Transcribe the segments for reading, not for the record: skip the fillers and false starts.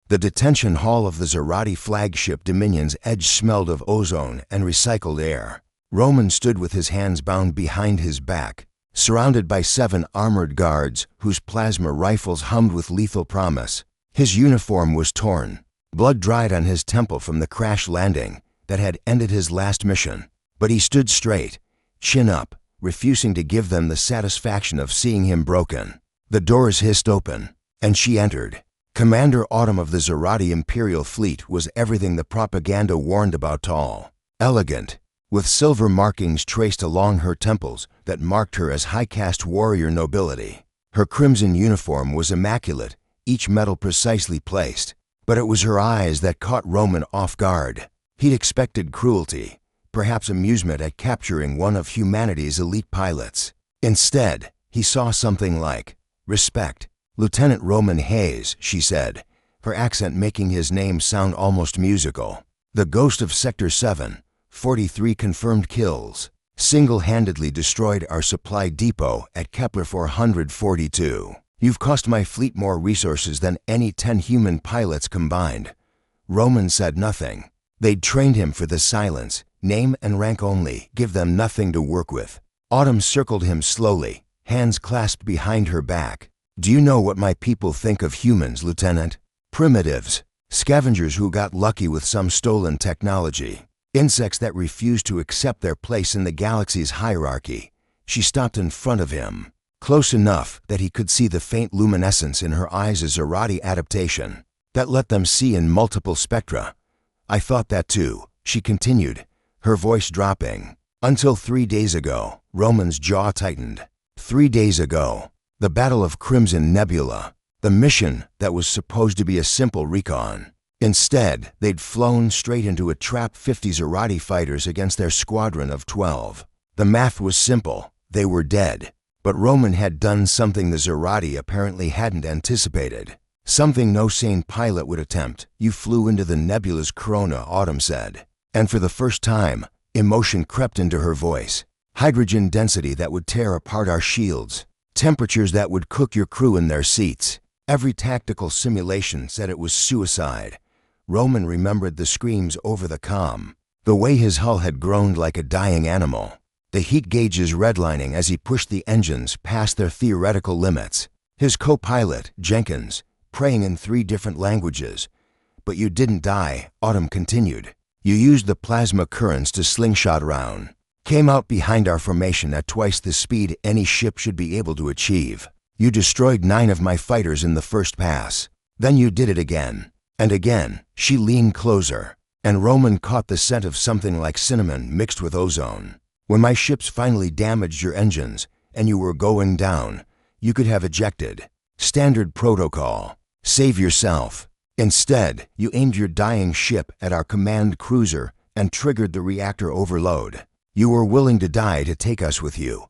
The detention hall of the Zerati flagship Dominion's edge smelled of ozone and recycled air. Roman stood with his hands bound behind his back, surrounded by 7 armored guards whose plasma rifles hummed with lethal promise. His uniform was torn. Blood dried on his temple from the crash landing that had ended his last mission. But he stood straight, chin up, refusing to give them the satisfaction of seeing him broken. The doors hissed open, and she entered. Commander Autumn of the Zerati Imperial Fleet was everything the propaganda warned about: tall, elegant, with silver markings traced along her temples that marked her as high-caste warrior nobility. Her crimson uniform was immaculate, each medal precisely placed, but it was her eyes that caught Roman off guard. He'd expected cruelty, perhaps amusement at capturing one of humanity's elite pilots. Instead, he saw something like respect. "Lieutenant Roman Hayes," she said, her accent making his name sound almost musical. "The ghost of Sector 7, 43 confirmed kills. Single-handedly destroyed our supply depot at Kepler 442. You've cost my fleet more resources than any 10 human pilots combined." Roman said nothing. They'd trained him for the silence, name and rank only, give them nothing to work with. Autumn circled him slowly, hands clasped behind her back. "Do you know what my people think of humans, Lieutenant? Primitives, scavengers who got lucky with some stolen technology, insects that refuse to accept their place in the galaxy's hierarchy." She stopped in front of him, close enough that he could see the faint luminescence in her eyes, a Zerati adaptation that let them see in multiple spectra. "I thought that too," she continued, her voice dropping. "Until 3 days ago." Roman's jaw tightened. 3 days ago. The Battle of Crimson Nebula, the mission that was supposed to be a simple recon. Instead, they'd flown straight into a trap 50 Zerati fighters against their squadron of 12. The math was simple. They were dead. But Roman had done something the Zerati apparently hadn't anticipated. Something no sane pilot would attempt. "You flew into the nebula's corona," Autumn said. And for the first time, emotion crept into her voice. "Hydrogen density that would tear apart our shields. Temperatures that would cook your crew in their seats. Every tactical simulation said it was suicide." Roman remembered the screams over the comm, the way his hull had groaned like a dying animal, the heat gauges redlining as he pushed the engines past their theoretical limits. His co-pilot, Jenkins, praying in 3 different languages. "But you didn't die," Autumn continued. "You used the plasma currents to slingshot around. Came out behind our formation at twice the speed any ship should be able to achieve. You destroyed 9 of my fighters in the first pass. Then you did it again. And again." She leaned closer, and Roman caught the scent of something like cinnamon mixed with ozone. "When my ships finally damaged your engines, and you were going down, you could have ejected. Standard protocol. Save yourself. Instead, you aimed your dying ship at our command cruiser and triggered the reactor overload. You were willing to die to take us with you."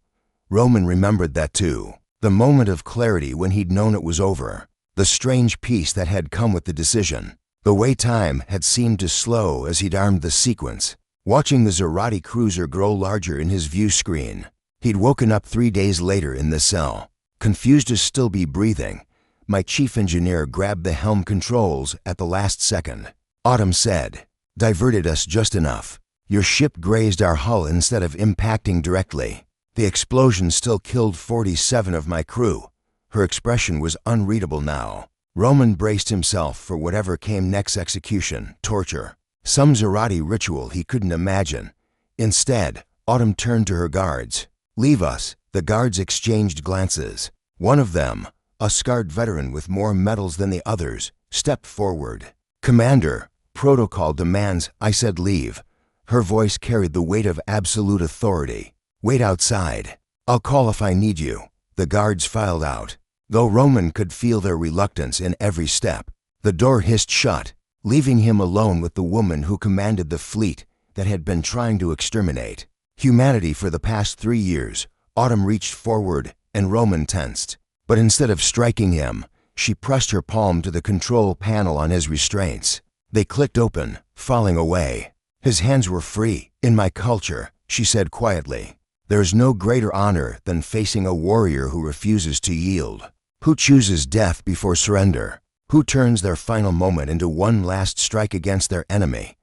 Roman remembered that too. The moment of clarity when he'd known it was over. The strange peace that had come with the decision. The way time had seemed to slow as he'd armed the sequence, watching the Zerati cruiser grow larger in his view screen. He'd woken up 3 days later in the cell, confused to still be breathing. My chief engineer grabbed the helm controls at the last second. Autumn said, "Diverted us just enough. Your ship grazed our hull instead of impacting directly. The explosion still killed 47 of my crew." Her expression was unreadable now. Roman braced himself for whatever came next: execution, torture, some Zerati ritual he couldn't imagine. Instead, Autumn turned to her guards. "Leave us." The guards exchanged glances. One of them, a scarred veteran with more medals than the others, stepped forward. "Commander, protocol demands." I said, "Leave." Her voice carried the weight of absolute authority. "Wait outside. I'll call if I need you." The guards filed out, though Roman could feel their reluctance in every step. The door hissed shut, leaving him alone with the woman who commanded the fleet that had been trying to exterminate humanity for the past 3 years. Autumn reached forward, and Roman tensed. But instead of striking him, she pressed her palm to the control panel on his restraints. They clicked open, falling away. His hands were free. "In my culture," she said quietly, "there's no greater honor than facing a warrior who refuses to yield, who chooses death before surrender." Who turns their final moment into one last strike against their enemy?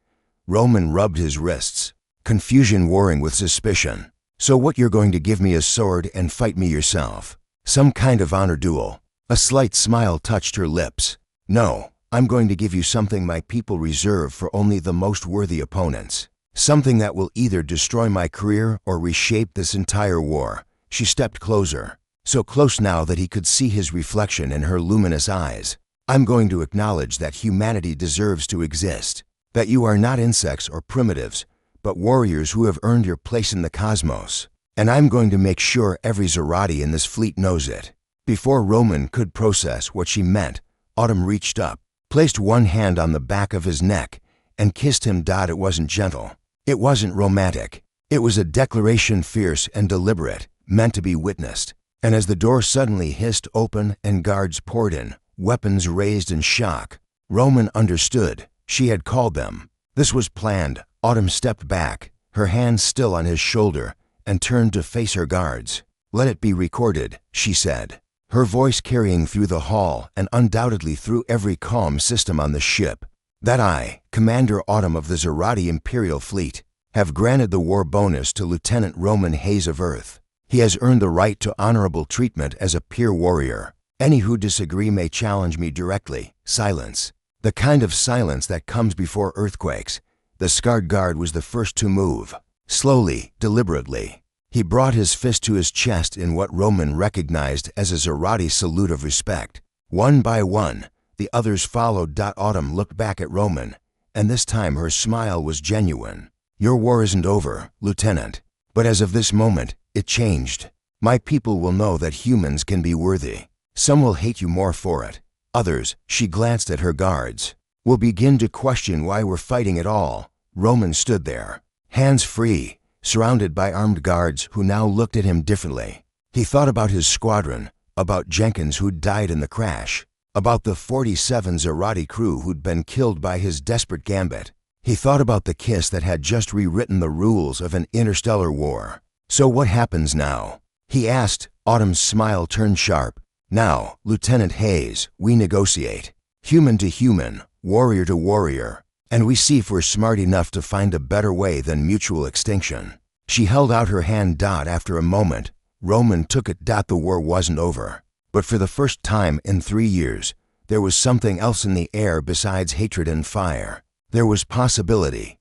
Roman rubbed his wrists, confusion warring with suspicion. So what, you're going to give me a sword and fight me yourself? Some kind of honor duel? A slight smile touched her lips. No, I'm going to give you something my people reserve for only the most worthy opponents. Something that will either destroy my career or reshape this entire war. She stepped closer, so close now that he could see his reflection in her luminous eyes. I'm going to acknowledge that humanity deserves to exist, that you are not insects or primitives, but warriors who have earned your place in the cosmos. And I'm going to make sure every Zerati in this fleet knows it. Before Roman could process what she meant, Autumn reached up, placed one hand on the back of his neck, and kissed him. It wasn't gentle. It wasn't romantic. It was a declaration, fierce and deliberate, meant to be witnessed. And as the door suddenly hissed open and guards poured in, weapons raised in shock, Roman understood. She had called them. This was planned. Autumn stepped back, her hand still on his shoulder, and turned to face her guards. Let it be recorded, she said, her voice carrying through the hall and undoubtedly through every comm system on the ship, that I, Commander Autumn of the Zerati Imperial Fleet, have granted the war bonus to Lieutenant Roman Hayes of Earth. He has earned the right to honorable treatment as a peer warrior. Any who disagree may challenge me directly. Silence. The kind of silence that comes before earthquakes. The scarred guard was the first to move. Slowly, deliberately. He brought his fist to his chest in what Roman recognized as a Zerati salute of respect. One by one, the others followed. Autumn looked back at Roman, and this time her smile was genuine. Your war isn't over, Lieutenant. But as of this moment, it changed. My people will know that humans can be worthy. Some will hate you more for it. Others, she glanced at her guards, will begin to question why we're fighting at all. Roman stood there, hands free, surrounded by armed guards who now looked at him differently. He thought about his squadron, about Jenkins who'd died in the crash, about the 47 Zerati crew who'd been killed by his desperate gambit. He thought about the kiss that had just rewritten the rules of an interstellar war. So what happens now? He asked. Autumn's smile turned sharp. Now, Lieutenant Hayes, we negotiate. Human to human, warrior to warrior. And we see if we're smart enough to find a better way than mutual extinction. She held out her hand. After a moment, Roman took it. The war wasn't over. But for the first time in 3 years, there was something else in the air besides hatred and fire. There was possibility.